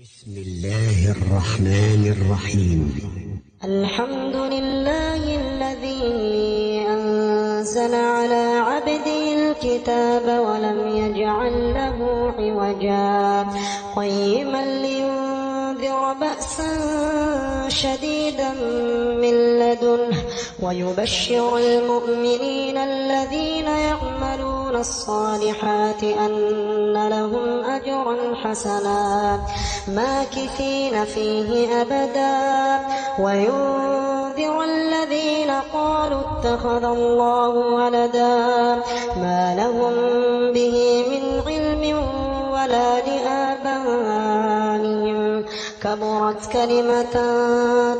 بسم الله الرحمن الرحيم. الحمد لله الذي أنزل على عبده الكتاب ولم يجعل له عوجا قيما لينذر بأسا شديدا من لدنه ويبشر المؤمنين الذين يعملون الصالحات أن لهم أجرا حسنا ماكثين فيه أبدا وينذر الذين قالوا اتخذ الله ولدا ما لهم به من علم ولا لآبائهم كبرت كلمة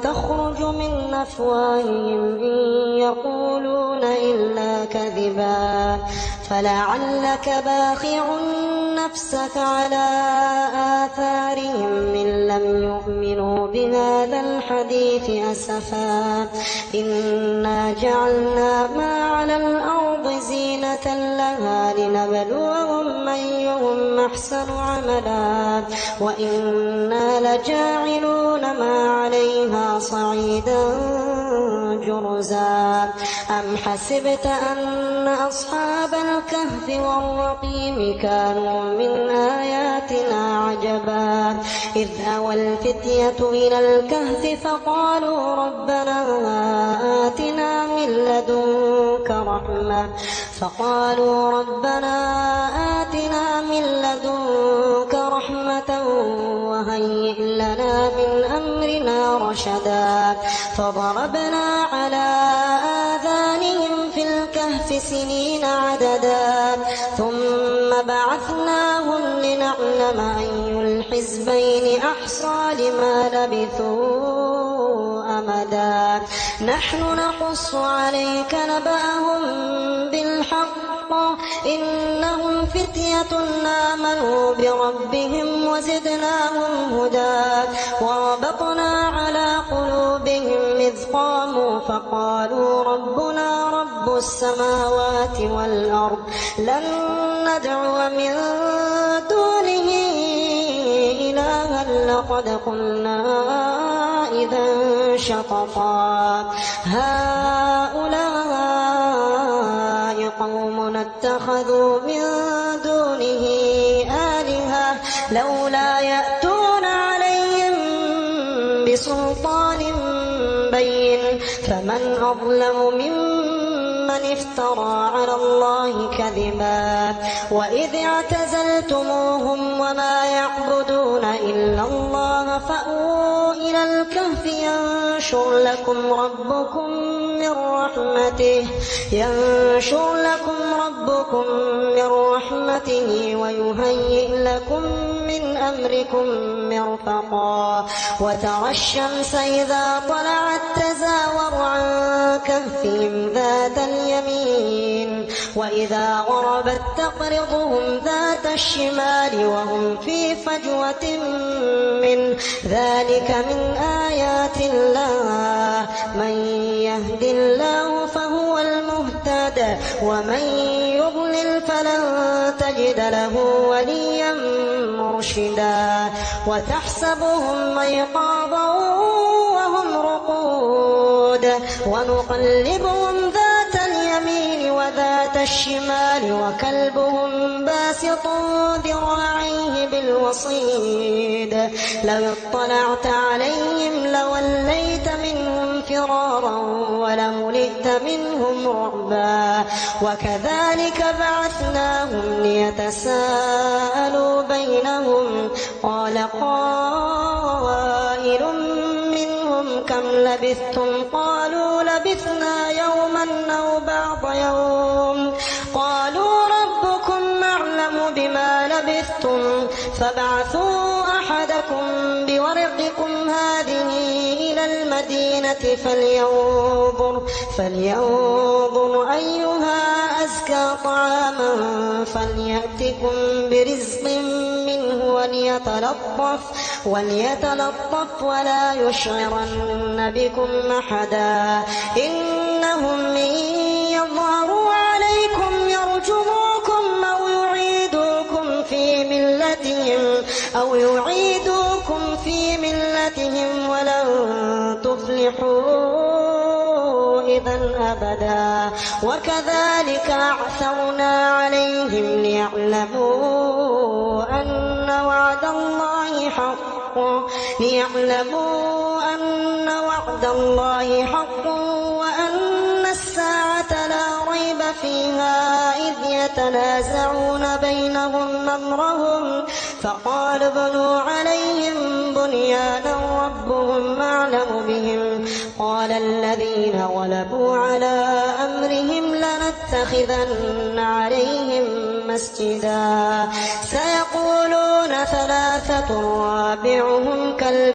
تخرج من أفواههم إن يقولون إلا كذبا فلعلك باخع نفسك على آثارهم من لم يؤمنوا بهذا الحديث أسفا إنا جعلنا ما على الأرض زينة لها لنبلوهم أيهم أحسن عملا وإنا لجاعلون ما عليها صعيدا جرزا أم حسبت أن أصحاب الكهف والرقيم كانوا من آياتنا عجبا إذ أوى الفتية إلى الكهف فقالوا ربنا آتنا من لدنك رحمة وهيئ لنا من أمرنا رشدا فضربنا على آذانهم في الكهف سنين عددا ثم بعثناهم لنعلم أي الحزبين أحصى لما لبثوا أمدا نحن نقص عليك نبأهم بالحق إنهم فتية آمنوا بربهم وزدناهم هدى وربطنا على قلوبهم إذ قاموا فقالوا ربنا رب السماوات والأرض لن ندعو من دونه إلها لقد قلنا إذا شططا هؤلاء قوم اتخذوا من دونه آلهة لولا يأتون عليهم بسلطان بين فمن أظلم ممن افترى على الله كذبا وإذ اعتزلتموهم وما يعبدون إلا الله فأووا إلى الكهف ينشر لكم ربكم من رحمته ويهيئ لكم من أمركم مرفقا وترى الشمس إذا طلعت تزاور عن كهفهم ذات اليمين وإذا غربت تقرضهم ذات الشمال وهم في فجوة من ذلك من آيات الله من يهد الله فهو المهتد ومن يضلل فلن تجد له وليا مرشدا وتحسبهم أيقاظا وهم رقود ونقلبهم ذات اليمين وذات الشمال وكلبهم باسط ذراعيه بالوصيد لو اطلعت عليهم لوليت منهم فرارا ولملئت منهم رعبا وكذلك بعثناهم ليتساءلوا بينهم قال قائل منهم كم لبثتم قالوا لبثنا يوما أو بعض يوم قالوا ربكم أعلم بما لبثتم فابعثوا أحدكم بورقكم هذه إلى المدينة فلينظر أيها أزكى طعاما فليأتكم برزق منه وليتلطف ولا يشعرن بكم أحدا إنهم إن يظهروا عليكم يرجموكم أو يعيدوكم بآياتهم ولن تفلحوا إذا أبدا. وكذلك أعثرنا عليهم ليعلموا أن وعد الله حق وأن الساعة لا ريب فيها إذ يتنازعون بينهم أمرهم فقالوا ابنوا عليهم بنيانا ربهم أعلم بهم قال الذين غلبوا على أمرهم لنتخذن عليهم مسجدا. سيقولون ثلاثة رابعهم كلب